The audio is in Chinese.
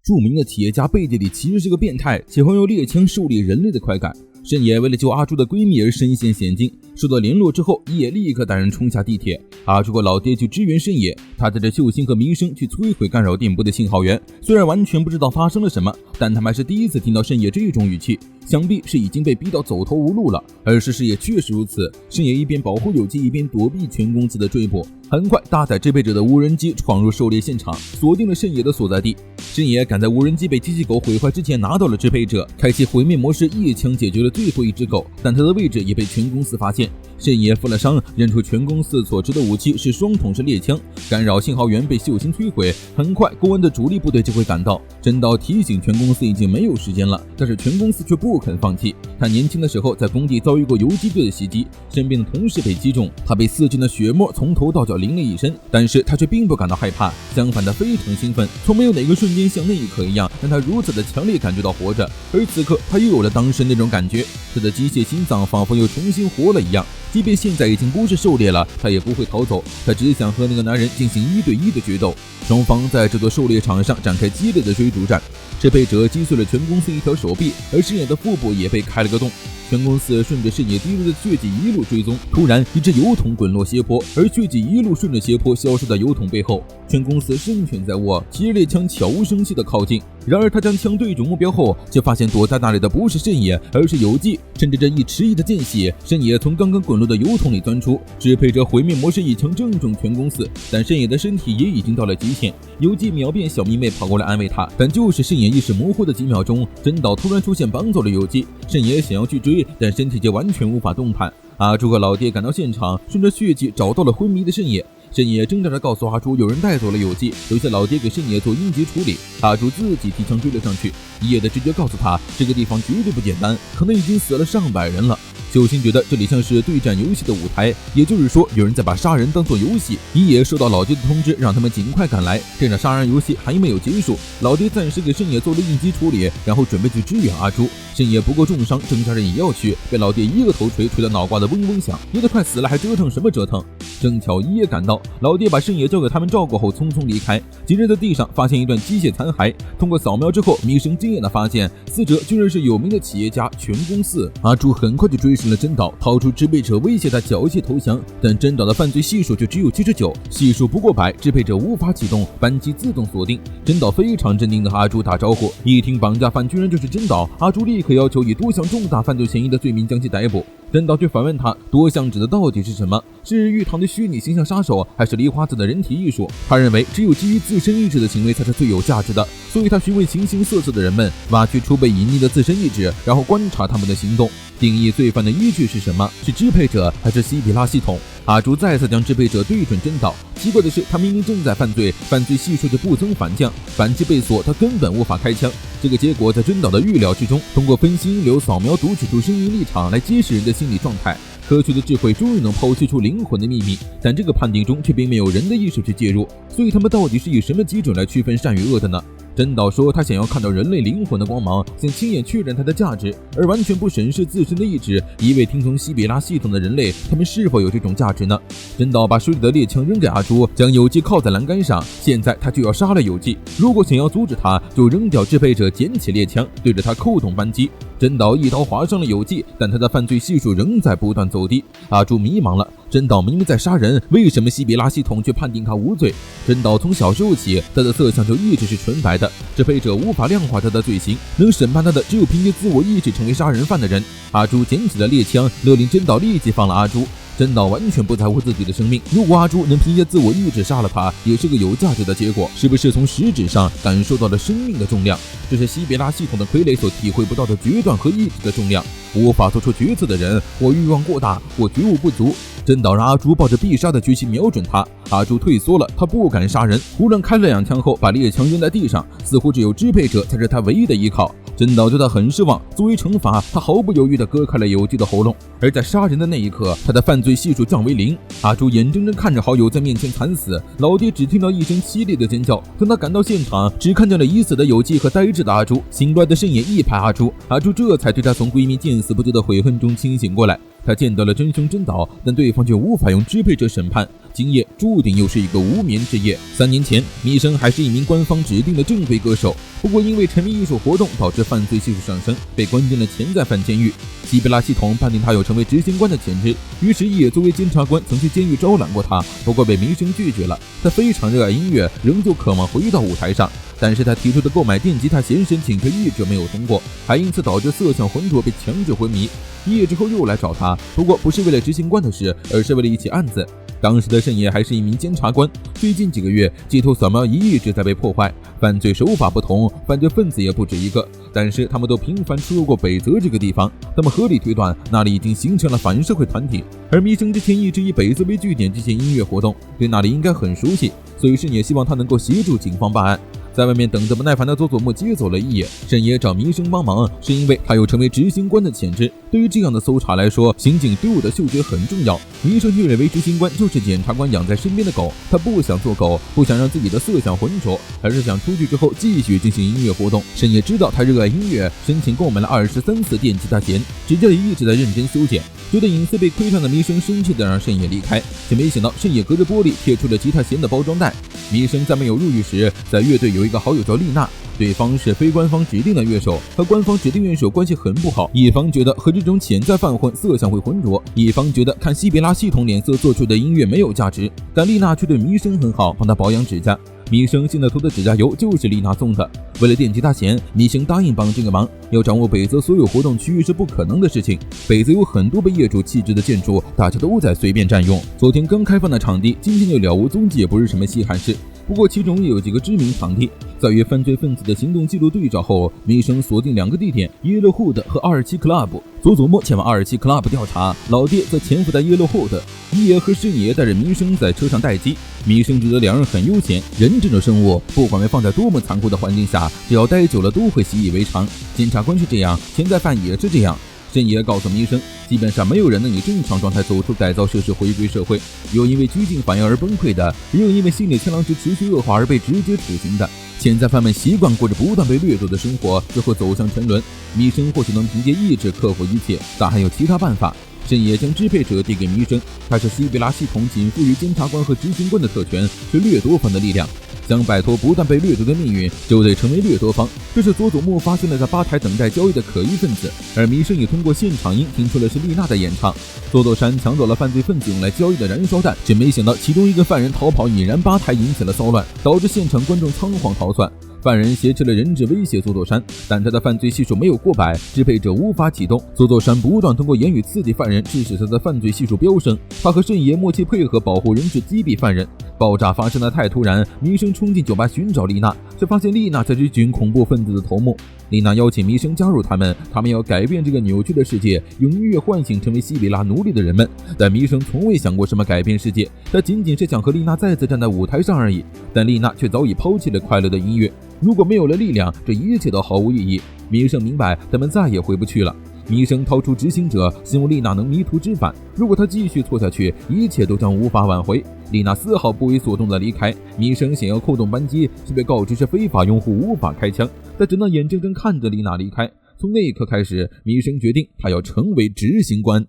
著名的企业家背地里其实是个变态，喜欢用猎枪狩猎人类的快感。深野为了救阿朱的闺蜜而身陷险境，收到联络之后，也立刻带人冲下地铁。阿朱和老爹去支援深野，他带着秀星和民生去摧毁干扰电波的信号源。虽然完全不知道发生了什么，但他们还是第一次听到深野这种语气，想必是已经被逼到走投无路了。而事实也确实如此，深野一边保护有纪，一边躲避全公司的追捕。很快，搭载支配者的无人机闯入狩猎现场，锁定了深野的所在地。深野赶在无人机被机器狗毁坏之前拿到了支配者，开启毁灭模式，一枪解决了最后一只狗，但他的位置也被全公司发现。深野负了伤，认出全公司所持的武器是双筒式猎枪，干扰信号源被秀星摧毁。很快，公安的主力部队就会赶到。真岛提醒全公司已经没有时间了，但是全公司却不肯放弃。他年轻的时候在工地遭遇过游击队的袭击，身边的同事被击中，他被刺进的血沫从头到脚淋了一身，但是他却并不感到害怕，相反的非常兴奋，从没有哪个瞬间像那一刻一样让他如此的强烈感觉到活着。而此刻他又有了当时那种感觉，他的机械心脏仿佛又重新活了一样。即便现在已经不是狩猎了，他也不会逃走，他只想和那个男人进行1对1的决斗。双方在这座狩猎场上展开激烈的追逐战，支配者击碎了全公司一条手臂，而深野的腹部也被开了个洞。全公司顺着深野滴入的血迹一路追踪，突然一只油桶滚落斜坡，而血迹一路顺着斜坡消失在油桶背后。全公司胜券在握，骑着猎枪悄无声息地靠近。然而他将枪对准目标后，却发现躲在那里的不是深野，而是有纪。趁着这一迟疑的间隙，深野从刚刚滚落的油桶里钻出，支配者毁灭模式一枪正中全公司，但深野的身体也已经到了极限。有纪秒变小迷妹跑过来安慰他，但就是深野意识模糊的几秒钟，真岛突然出现绑走了有纪。深野想要去追，但身体却完全无法动弹。阿朱和老爹赶到现场，顺着血迹找到了昏迷的深野。深野挣扎着告诉阿朱有人带走了有纪，留下老爹给深野做应急处理。阿朱自己提枪追了上去，一夜的直觉告诉他这个地方绝对不简单，可能已经死了上百人了。秀星觉得这里像是对战游戏的舞台，也就是说有人在把杀人当作游戏。一野收到老爹的通知，让他们尽快赶来，这场杀人游戏还没有结束。老爹暂时给深野做了应急处理，然后准备去支援阿朱。深野不过重伤，挣扎着也要去，被老爹一个头锤到脑瓜的嗡嗡响，你都快死了还折腾什么折腾。正巧一野赶到，老爹把深野交给他们照顾后匆匆离开。几人在地上发现一段机械残骸，通过扫描之后，弥生惊讶地发现死者居然是有名的企业家全公司。阿朱很快就追上了真岛，掏出支配者威胁他缴械投降，但真岛的犯罪系数却只有79，系数不过100，支配者无法启动，扳机自动锁定。真岛非常镇定的和阿朱打招呼，一听绑架犯居然就是真岛，阿朱立刻要求以多项重大犯罪嫌疑的罪名将其逮捕。真岛却反问他，多项指的到底是什么？是玉堂的虚拟形象杀手，还是梨花子的人体艺术？他认为只有基于自身意志的行为才是最有价值的，所以他询问形形色色的人们，挖掘出被隐匿的自身意志，然后观察他们的行动。定义罪犯的依据是什么？是支配者还是西比拉系统？阿朱再次将支配者对准真岛，奇怪的是他明明正在犯罪，犯罪系数就不增反降，扳机被锁，他根本无法开枪。这个结果在真岛的预料之中，通过分析音流扫描读取出声音立场来揭示人的心理状态。科学的智慧终于能剖析出灵魂的秘密，但这个判定中却并没有人的意识去介入，所以他们到底是以什么基准来区分善与恶的呢？真岛说他想要看到人类灵魂的光芒，想亲眼确认它的价值，而完全不审视自身的意志，一味听从西比拉系统的人类，他们是否有这种价值呢？真岛把手里的猎枪扔给阿朱，将有纪靠在栏杆上，现在他就要杀了有纪，如果想要阻止他，就扔掉支配者，捡起猎枪对着他扣动扳机。真岛一刀划伤了有纪，但他的犯罪系数仍在不断走低。阿朱迷茫了，真岛明明在杀人，为什么西比拉系统却判定他无罪？真岛从小时候起，他的色相就一直是纯白的，支配者无法量化他的罪行，能审判他的只有凭借自我意志成为杀人犯的人。阿朱捡起了猎枪，勒令真岛立即放了阿朱。真岛完全不在乎自己的生命，如果阿朱能凭借自我意志杀了他，也是个有价值的结果。是不是从实质上感受到了生命的重量？这是西比拉系统的傀儡所体会不到的决断和意志的重量。无法做出决策的人，或欲望过大，或觉悟不足。真岛让阿朱抱着必杀的决心瞄准他，阿朱退缩了，他不敢杀人，忽然开了2枪后把猎枪扔在地上，似乎只有支配者才是他唯一的依靠。真岛对他很失望，作为惩罚，他毫不犹豫地割开了有纪的喉咙。而在杀人的那一刻，他的犯罪系数降为0。阿朱眼睁睁看着好友在面前惨死，老爹只听到一声凄厉的尖叫。等他赶到现场，只看见了已死的有纪和呆滞的阿朱。醒过来的深野一拍阿朱，阿朱这才对他从闺蜜见死不救的悔恨中清醒过来。他见到了真凶真岛，但对方却无法用支配者审判，今夜注定又是一个无眠之夜。3年前，弥生还是一名官方指定的正规歌手，不过因为沉迷艺术活动导致犯罪系数上升，被关进了潜在犯监狱。西比拉系统判定他有成为执行官的潜质，于是也作为监察官曾去监狱招揽过他，不过被弥生拒绝了。他非常热爱音乐，仍旧渴望回到舞台上，但是他提出的购买电吉他弦申请却一直没有通过，还因此导致色相浑浊被强制昏迷。1夜之后又来找他，不过不是为了执行官的事，而是为了一起案子。当时的慎也还是一名监察官，最近几个月街头扫描仪一直在被破坏，犯罪手法不同，犯罪分子也不止一个，但是他们都频繁出入过北泽这个地方，他们合理推断那里已经形成了反社会团体。而弥生之前一直以北泽为据点进行音乐活动，对那里应该很熟悉，所以慎也希望他能够协助警方办案。在外面等得不耐烦的佐佐木接走了一野，慎也找弥生帮忙，是因为他有成为执行官的潜质。对于这样的搜查来说，刑警队伍的嗅觉很重要。弥生就认为执行官就是检察官养在身边的狗，他不想做狗，不想让自己的色相浑浊，而是想出去之后继续进行音乐活动。慎也知道他热爱音乐，申请购买了23次电吉他弦，指甲也一直在认真修剪。觉得隐私被窥探的弥生生气地让慎也离开，却没想到慎也隔着玻璃贴出了吉他弦的包装袋。弥生在没有入狱时，在乐队有一个好友叫丽娜，对方是非官方指定的乐手，和官方指定乐手关系很不好。一方觉得和这种潜在犯混色相会浑浊，一方觉得看西比拉系统脸色做出的音乐没有价值。但丽娜却对弥生很好，帮他保养指甲。弥生现在涂的指甲油就是丽娜送的。为了电吉他弦，弥生答应帮这个忙。要掌握北泽所有活动区域是不可能的事情，北泽有很多被业主弃置的建筑，大家都在随便占用。昨天刚开放的场地，今天就了无踪迹，也不是什么稀罕事。不过其中也有几个知名场地。在与犯罪分子的行动记录对照后，弥生锁定2个地点：耶勒户的和27 Club。佐佐木前往27 Club 调查，老爹则潜伏在耶勒户的。一野和慎也带着弥生在车上待机。弥生觉得2人很悠闲，人这种生物，不管被放在多么残酷的环境下，只要待久了都会习以为常。检察官是这样，潜在犯也是这样。慎也告诉弥生，基本上没有人能以正常状态走出改造设施回归社会，有因为拘禁反应而崩溃的，也有因为心理枪狼值持续恶化而被直接处刑的。潜在犯们习惯过着不断被掠夺的生活，最后走向沉沦。弥生或许能凭借意志克服一切，但还有其他办法。慎也将支配者递给弥生，他是西比拉系统仅赋予监察官和执行官的特权，是掠夺方的力量。想摆脱不断被掠夺的命运，就得成为掠夺方。这是佐佐木发现了在吧台等待交易的可疑分子，而弥生也通过现场音听出了是丽娜的演唱。佐佐山抢走了犯罪分子用来交易的燃烧弹，却没想到其中一个犯人逃跑引燃吧台，引起了骚乱，导致现场观众仓皇逃窜。犯人挟持了人质威胁佐佐山，但他的犯罪系数没有过百，支配者无法启动。佐佐山不断通过言语刺激犯人，致使他的犯罪系数飙升。他和慎也默契配合，保护人质，击毙犯人。爆炸发生的太突然，弥生冲进酒吧寻找丽娜，却发现丽娜才是这群恐怖分子的头目。丽娜邀请弥生加入他们要改变这个扭曲的世界，用音乐唤醒成为西比拉奴隶的人们。但弥生从未想过什么改变世界，他仅仅是想和丽娜再次站在舞台上而已。但丽娜却早已抛弃了快乐的音乐，如果没有了力量，这一切都毫无意义。弥生明白他们再也回不去了。弥生掏出执行者，希望丽娜能迷途知返。如果他继续错下去，一切都将无法挽回。丽娜丝毫不为所动地离开。弥生想要扣动扳机，却被告知是非法用户，无法开枪。他只能眼睁睁看着丽娜离开。从那一刻开始，弥生决定他要成为执行官。